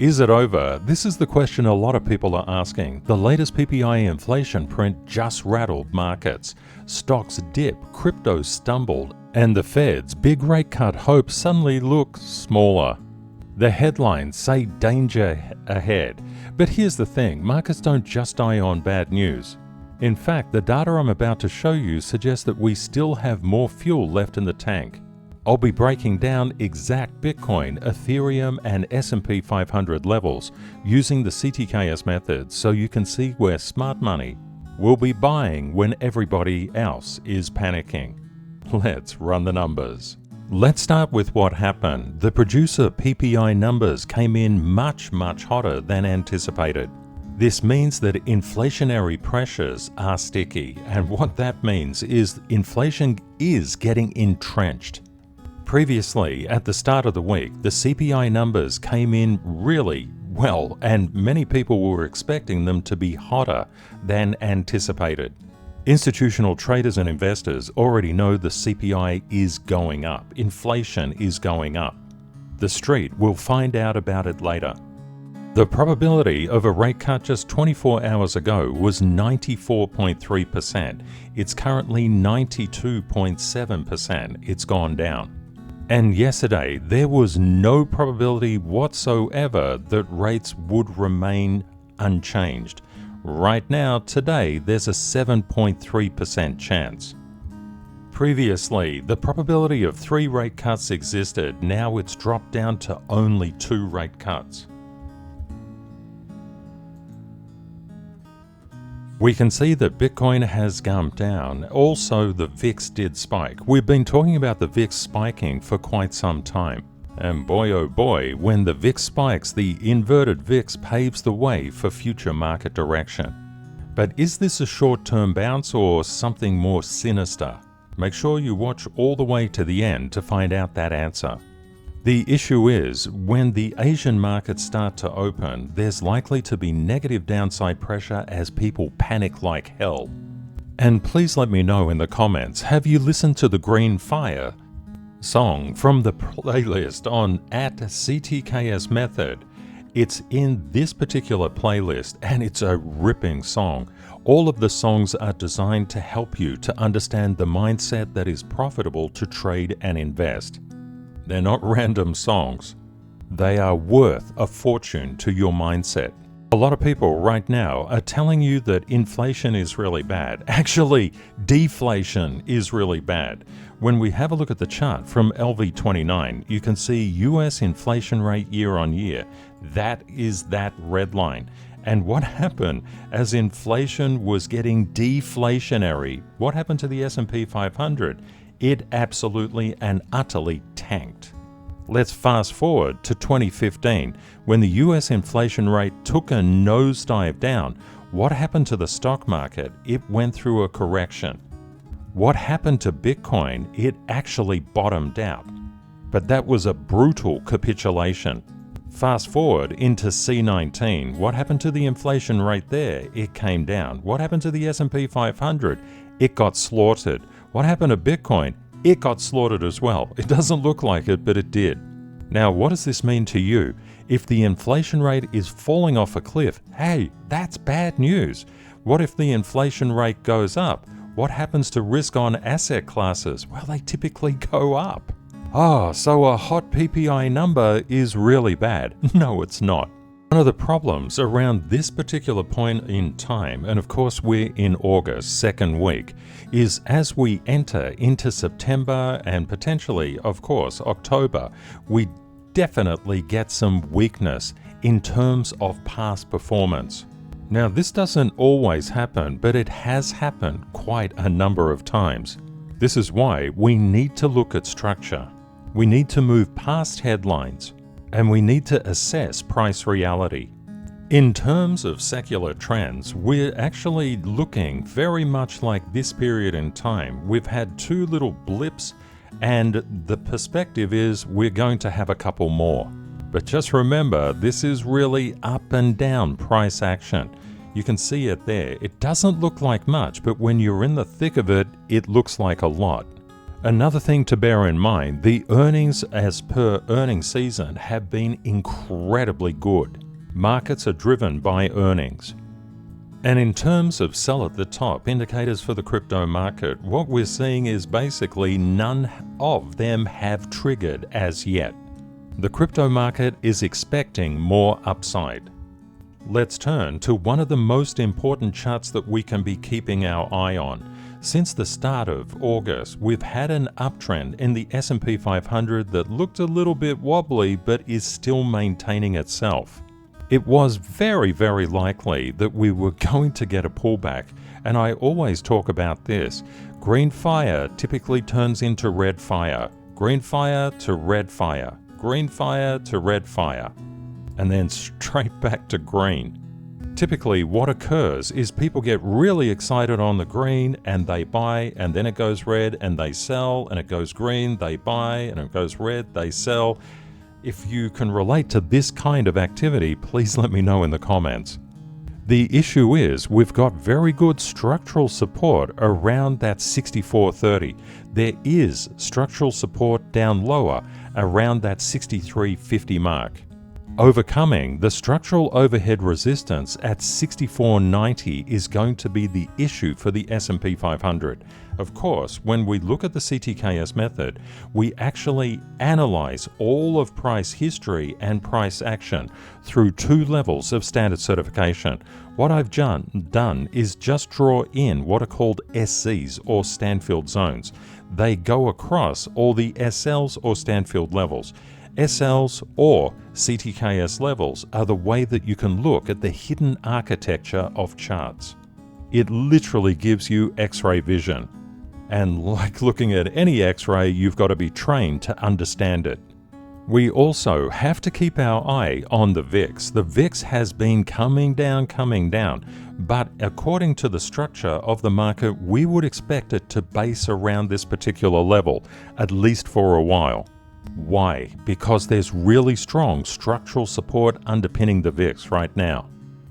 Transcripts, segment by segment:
Is it over? This is the question a lot of people are asking. The latest PPI inflation print just rattled markets. Stocks dip, crypto stumbled, and the Fed's big rate cut hopes suddenly look smaller. The headlines say danger ahead. But here's the thing, markets don't just die on bad news. In fact, the data I'm about to show you suggests that we still have more fuel left in the tank. I'll be breaking down exact Bitcoin, Ethereum, and S&P 500 levels using the CTKS method so you can see where smart money will be buying when everybody else is panicking. Let's run the numbers. Let's start with what happened. The producer PPI numbers came in much hotter than anticipated. This means that inflationary pressures are sticky, and what that means is inflation is getting entrenched. Previously, at the start of the week, the CPI numbers came in really well, and many people were expecting them to be hotter than anticipated. Institutional traders and investors already know the CPI is going up. Inflation is going up. The street will find out about it later. The probability of a rate cut just 24 hours ago was 94.3%. It's currently 92.7%. It's gone down. And yesterday, there was no probability whatsoever that rates would remain unchanged. Right now, today, there's a 7.3% chance. Previously, the probability of 3 rate cuts existed. Now it's dropped down to only 2 rate cuts. We can see that Bitcoin has gone down. Also, the VIX did spike. We've been talking about the VIX spiking for quite some time. And boy oh boy, when the VIX spikes, the inverted VIX paves the way for future market direction. But is this a short-term bounce or something more sinister? Make sure you watch all the way to the end to find out that answer. The issue is, when the Asian markets start to open, there's likely to be negative downside pressure as people panic like hell. And please let me know in the comments, have you listened to the Green Fire song from the playlist on @CTKS Method? It's in this particular playlist and it's a ripping song. All of the songs are designed to help you to understand the mindset that is profitable to trade and invest. They're not random songs. They are worth a fortune to your mindset. A lot of people right now are telling you that inflation is really bad. Actually, deflation is really bad. When we have a look at the chart from LV29, you can see US inflation rate year on year. That is that red line. And what happened as inflation was getting deflationary? What happened to the S&P 500? It absolutely and utterly tanked. Let's fast forward to 2015, when the US inflation rate took a nosedive down. What happened to the stock market? It went through a correction. What happened to Bitcoin? It actually bottomed out. But that was a brutal capitulation. Fast forward into C19. What happened to the inflation rate there? It came down. What happened to the S&P 500? It got slaughtered. What happened to Bitcoin? It got slaughtered as well. It doesn't look like it, but it did. Now, what does this mean to you? If the inflation rate is falling off a cliff, hey, that's bad news. What if the inflation rate goes up? What happens to risk-on asset classes? Well, they typically go up. Oh, so a hot PPI number is really bad. No, it's not. One of the problems around this particular point in time, and of course we're in August, second week, is as we enter into September and potentially, of course, October, we definitely get some weakness in terms of past performance. Now, this doesn't always happen, but it has happened quite a number of times. This is why we need to look at structure. We need to move past headlines. And we need to assess price reality. In terms of secular trends, we're actually looking very much like this period in time. We've had 2 little blips, and the perspective is we're going to have a couple more. But just remember, this is really up and down price action. You can see it there. It doesn't look like much, but when you're in the thick of it, it looks like a lot. Another thing to bear in mind, the earnings as per earnings season have been incredibly good. Markets are driven by earnings. And in terms of sell at the top indicators for the crypto market, what we're seeing is basically none of them have triggered as yet. The crypto market is expecting more upside. Let's turn to one of the most important charts that we can be keeping our eye on. Since the start of August, we've had an uptrend in the S&P 500 that looked a little bit wobbly but is still maintaining itself. It was very, very likely that we were going to get a pullback, and I always talk about this. Green fire typically turns into red fire, green fire to red fire, green fire to red fire, and then straight back to green. Typically what occurs is people get really excited on the green and they buy, and then it goes red and they sell, and it goes green, they buy, and it goes red, they sell. If you can relate to this kind of activity, please let me know in the comments. The issue is we've got very good structural support around that 64.30. There is structural support down lower around that 63.50 mark. Overcoming the structural overhead resistance at 64.90 is going to be the issue for the S&P 500. Of course, when we look at the CTKS method, we actually analyze all of price history and price action through two levels of standard certification. What I've done is just draw in what are called SCs or Stanfield zones. They go across all the SLs or Stanfield levels. SLs or CTKS levels are the way that you can look at the hidden architecture of charts. It literally gives you X-ray vision. And like looking at any X-ray, you've got to be trained to understand it. We also have to keep our eye on the VIX. The VIX has been coming down, but according to the structure of the market, we would expect it to base around this particular level, at least for a while. Why? Because there's really strong structural support underpinning the VIX right now.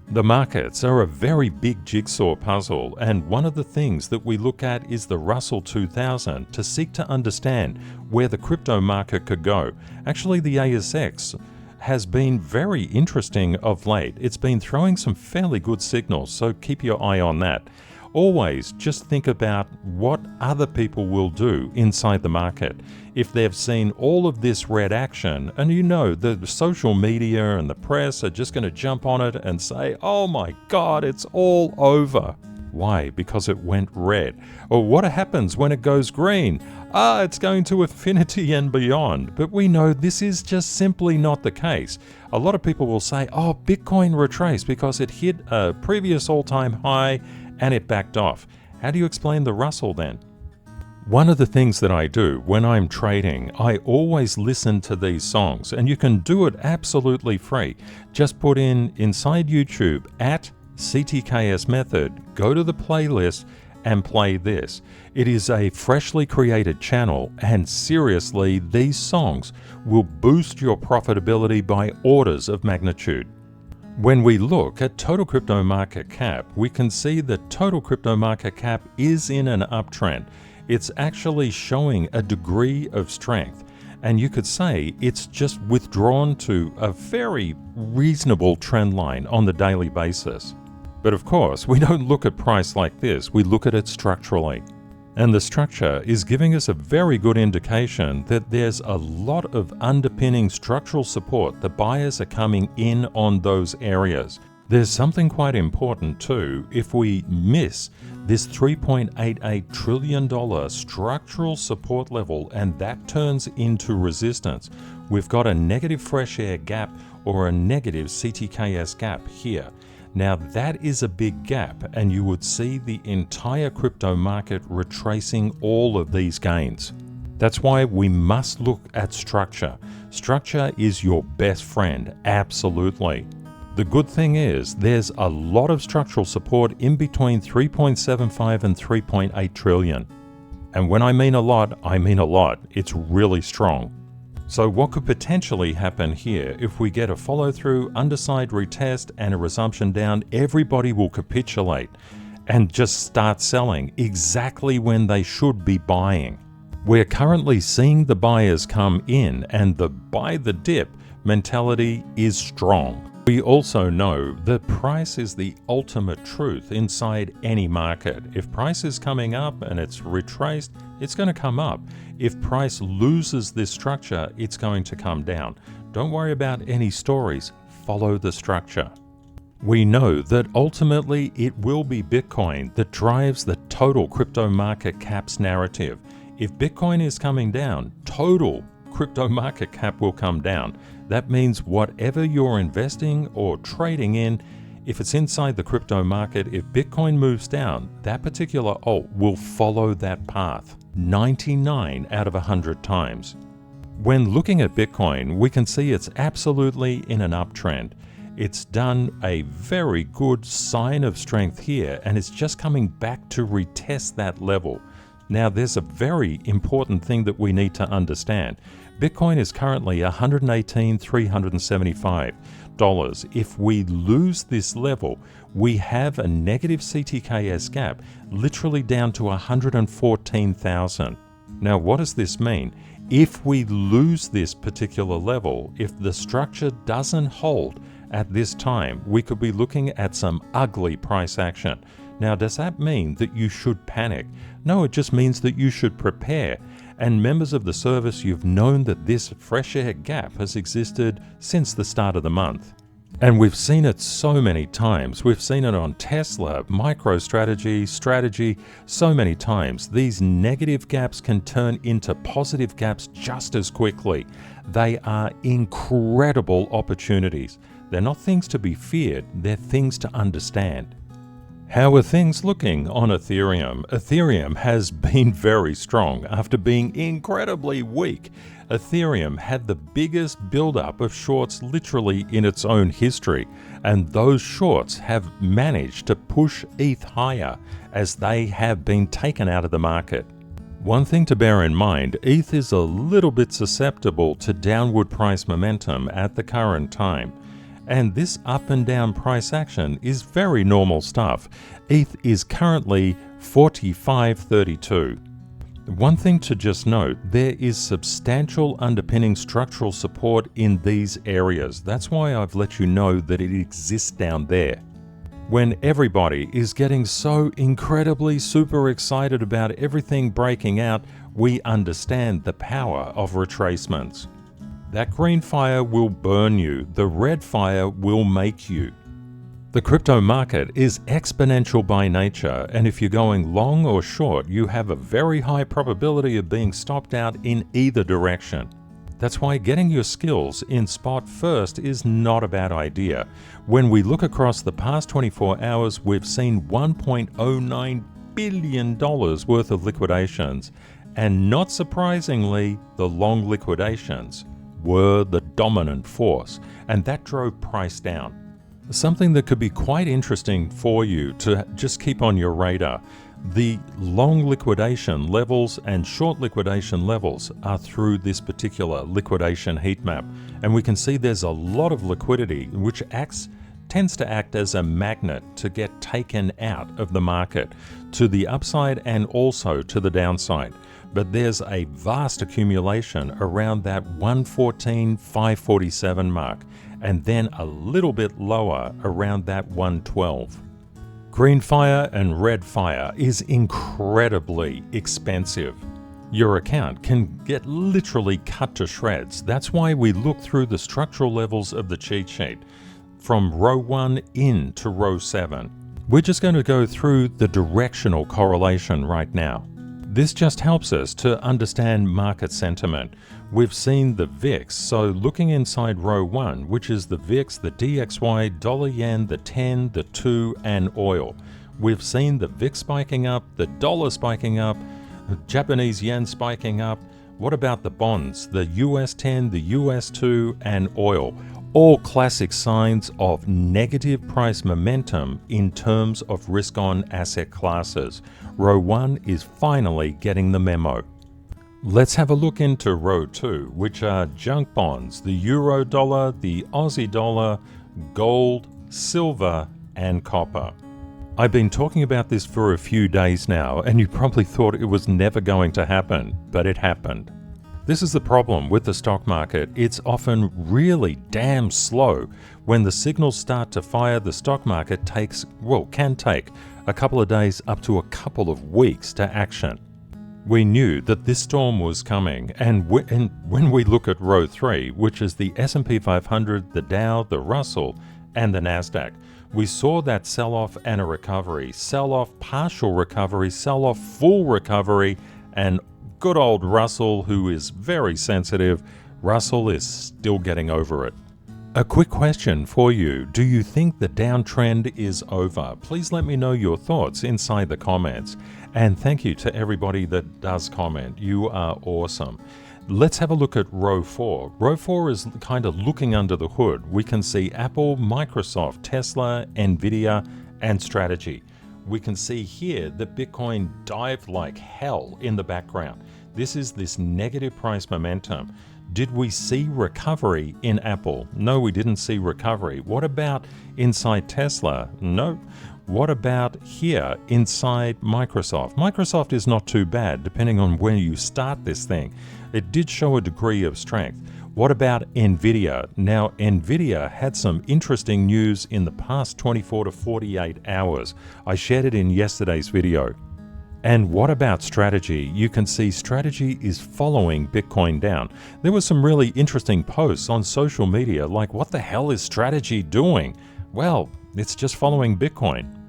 The markets are a very big jigsaw puzzle, and one of the things that we look at is the Russell 2000 to seek to understand where the crypto market could go. Actually, the ASX has been very interesting of late. It's been throwing some fairly good signals, so keep your eye on that. Always just think about what other people will do inside the market. If they've seen all of this red action, and you know the social media and the press are just going to jump on it and say, oh my God, it's all over. Why? Because it went red. Or what happens when it goes green? It's going to infinity and beyond. But we know this is just simply not the case. A lot of people will say, oh, Bitcoin retraced because it hit a previous all-time high and it backed off. How do you explain the Russell then? One of the things that I do when I'm trading, I always listen to these songs, and you can do it absolutely free. Just put in inside YouTube at CTKS Method, go to the playlist and play this. It is a freshly created channel, and seriously, these songs will boost your profitability by orders of magnitude. When we look at total crypto market cap, we can see that total crypto market cap is in an uptrend. It's actually showing a degree of strength, and you could say it's just withdrawn to a very reasonable trend line on the daily basis. But of course, we don't look at price like this, we look at it structurally. And the structure is giving us a very good indication that there's a lot of underpinning structural support. The buyers are coming in on those areas. There's something quite important too. If we miss this $3.88 trillion structural support level and that turns into resistance, we've got a negative fresh air gap or a negative CTKS gap here. Now that is a big gap, and you would see the entire crypto market retracing all of these gains. That's why we must look at structure. Structure is your best friend, absolutely. The good thing is there's a lot of structural support in between 3.75 and 3.8 trillion. And when I mean a lot, I mean a lot. It's really strong. So what could potentially happen here? If we get a follow-through, underside retest, and a resumption down, everybody will capitulate and just start selling exactly when they should be buying. We're currently seeing the buyers come in, and the buy the dip mentality is strong. We also know that price is the ultimate truth inside any market. If price is coming up and it's retraced, it's going to come up. If price loses this structure, it's going to come down. Don't worry about any stories, follow the structure. We know that ultimately it will be Bitcoin that drives the total crypto market cap's narrative. If Bitcoin is coming down, total crypto market cap will come down. That means whatever you're investing or trading in, if it's inside the crypto market, if Bitcoin moves down, that particular alt will follow that path 99 out of 100 times. When looking at Bitcoin, we can see it's absolutely in an uptrend. It's done a very good sign of strength here, and it's just coming back to retest that level. Now, there's a very important thing that we need to understand. Bitcoin is currently $118,375. If we lose this level, we have a negative CTKS gap, literally down to 114,000. Now, what does this mean? If we lose this particular level, if the structure doesn't hold at this time, we could be looking at some ugly price action. Now, does that mean that you should panic? No, it just means that you should prepare. And members of the service, you've known that this fresh air gap has existed since the start of the month. And we've seen it so many times. We've seen it on Tesla, MicroStrategy, Strategy, so many times. These negative gaps can turn into positive gaps just as quickly. They are incredible opportunities. They're not things to be feared, they're things to understand. How are things looking on Ethereum? Ethereum has been very strong after being incredibly weak. Ethereum had the biggest buildup of shorts literally in its own history, and those shorts have managed to push ETH higher as they have been taken out of the market. One thing to bear in mind, ETH is a little bit susceptible to downward price momentum at the current time. And this up and down price action is very normal stuff. ETH is currently 45.32. One thing to just note, there is substantial underpinning structural support in these areas. That's why I've let you know that it exists down there. When everybody is getting so incredibly super excited about everything breaking out, we understand the power of retracements. That green fire will burn you, the red fire will make you. The crypto market is exponential by nature, and if you're going long or short, you have a very high probability of being stopped out in either direction. That's why getting your skills in spot first is not a bad idea. When we look across the past 24 hours, we've seen $1.09 billion worth of liquidations, and not surprisingly, the long liquidations were the dominant force, and that drove price down. Something that could be quite interesting for you to just keep on your radar. The long liquidation levels and short liquidation levels are through this particular liquidation heat map, and we can see there's a lot of liquidity which tends to act as a magnet to get taken out of the market to the upside and also to the downside. But there's a vast accumulation around that 114,547 mark, and then a little bit lower around that 112. Green fire and red fire is incredibly expensive. Your account can get literally cut to shreds. That's why we look through the structural levels of the cheat sheet, from row 1 in to row 7. We're just going to go through the directional correlation right now. This just helps us to understand market sentiment. We've seen the VIX, so looking inside row 1, which is the VIX, the DXY, dollar yen, the 10, the 2, and oil. We've seen the VIX spiking up, the dollar spiking up, the Japanese yen spiking up. What about the bonds, the US 10, the US 2, and oil? All classic signs of negative price momentum in terms of risk-on asset classes. Row 1 is finally getting the memo. Let's have a look into row 2, which are junk bonds, the euro dollar, the Aussie dollar, gold, silver, and copper. I've been talking about this for a few days now, and you probably thought it was never going to happen, but it happened. This is the problem with the stock market. It's often really damn slow. When the signals start to fire, the stock market can take a couple of days up to a couple of weeks to action. We knew that this storm was coming, and when we look at row 3, which is the S&P 500, the Dow, the Russell, and the Nasdaq, we saw that sell-off and a recovery, sell-off, partial recovery, sell-off, full recovery, and good old Russell, who is very sensitive, Russell is still getting over it. A quick question for you. Do you think the downtrend is over? Please let me know your thoughts inside the comments. And thank you to everybody that does comment. You are awesome. Let's have a look at row 4. Row 4 is kind of looking under the hood. We can see Apple, Microsoft, Tesla, Nvidia, and Strategy. We can see here that Bitcoin dived like hell in the background. This is this negative price momentum. Did we see recovery in Apple? No, we didn't see recovery. What about inside Tesla? No. What about here inside Microsoft? Microsoft is not too bad, depending on where you start this thing. It did show a degree of strength. What about Nvidia? Now, Nvidia had some interesting news in the past 24 to 48 hours. I shared it in yesterday's video. And what about Strategy? You can see Strategy is following Bitcoin down. There were some really interesting posts on social media like, what the hell is Strategy doing? Well, it's just following Bitcoin.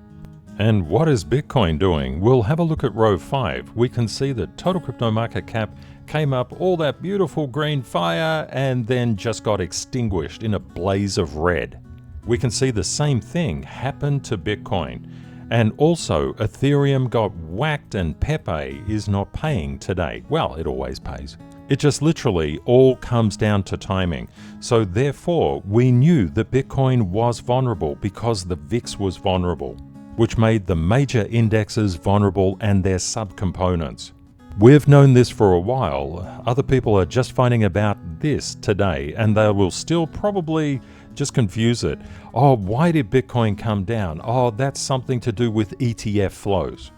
And what is Bitcoin doing? We'll have a look at row 5. We can see the total crypto market cap came up, all that beautiful green fire, and then just got extinguished in a blaze of red. We can see the same thing happen to Bitcoin. And also, Ethereum got whacked and Pepe is not paying today. Well, it always pays. It just literally all comes down to timing. So therefore, we knew that Bitcoin was vulnerable because the VIX was vulnerable, which made the major indexes vulnerable and their subcomponents. We've known this for a while. Other people are just finding about this today, and they will still probably just confuse it. Oh, why did Bitcoin come down? Oh, that's something to do with ETF flows.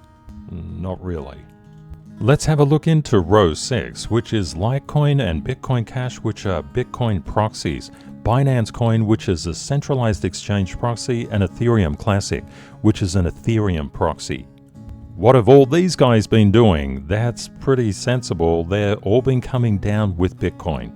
Not really. Let's have a look into row 6, which is Litecoin and Bitcoin Cash, which are Bitcoin proxies, Binance Coin, which is a centralized exchange proxy, and Ethereum Classic, which is an Ethereum proxy. What have all these guys been doing? That's pretty sensible. They're all been coming down with Bitcoin.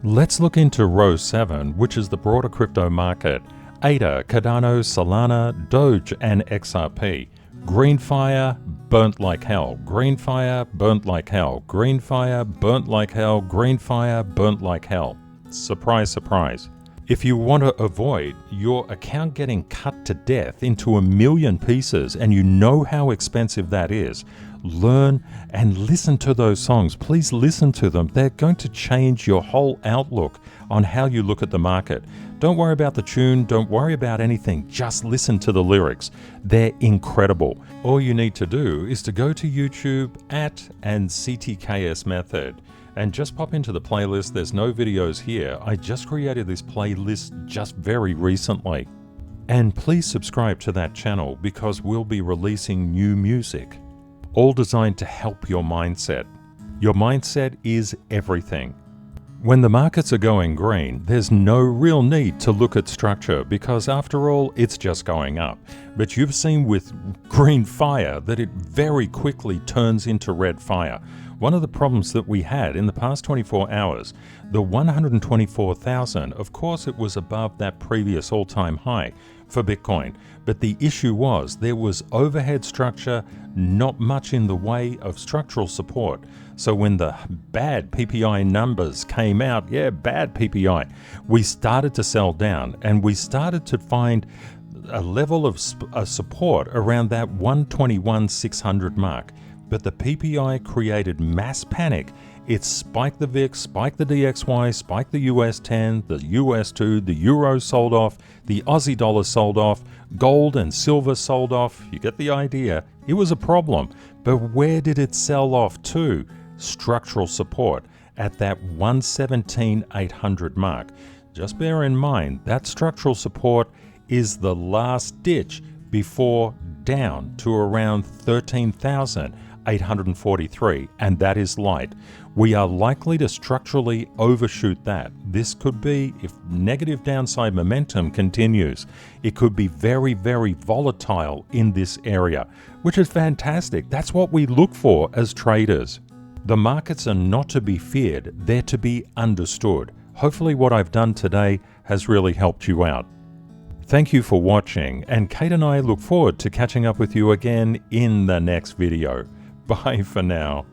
Let's look into row 7, which is the broader crypto market. ADA, Cardano, Solana, Doge, and XRP. Greenfire, burnt like hell. Greenfire, burnt like hell. Greenfire, burnt like hell. Greenfire, burnt like hell. Surprise, surprise. If you want to avoid your account getting cut to death into a million pieces, and you know how expensive that is, learn and listen to those songs. Please listen to them. They're going to change your whole outlook on how you look at the market. Don't worry about the tune. Don't worry about anything. Just listen to the lyrics. They're incredible. All you need to do is to go to YouTube and CTKS Method. And just pop into the playlist. There's no videos here. I just created this playlist just very recently. And please subscribe to that channel because we'll be releasing new music, all designed to help your mindset. Your mindset is everything. When the markets are going green, there's no real need to look at structure because after all, it's just going up. But you've seen with green fire that it very quickly turns into red fire. One of the problems that we had in the past 24 hours, the 124,000, of course it was above that previous all-time high for Bitcoin. But the issue was there was overhead structure, not much in the way of structural support. So when the bad PPI numbers came out, bad PPI, we started to sell down and we started to find a level of support around that 121,600 mark. But the PPI created mass panic. It spiked the VIX, spiked the DXY, spiked the US 10, the US 2, the Euro sold off, the Aussie dollar sold off, gold and silver sold off. You get the idea. It was a problem. But where did it sell off to? Structural support at that 117,800 mark. Just bear in mind that structural support is the last ditch before down to around 13,843, and that is light. We are likely to structurally overshoot that. This could be, if negative downside momentum continues, it could be very, very volatile in this area, which is fantastic. That's what we look for as traders. The markets are not to be feared, they're to be understood. Hopefully what I've done today has really helped you out. Thank you for watching, and Kate and I look forward to catching up with you again in the next video. Bye for now.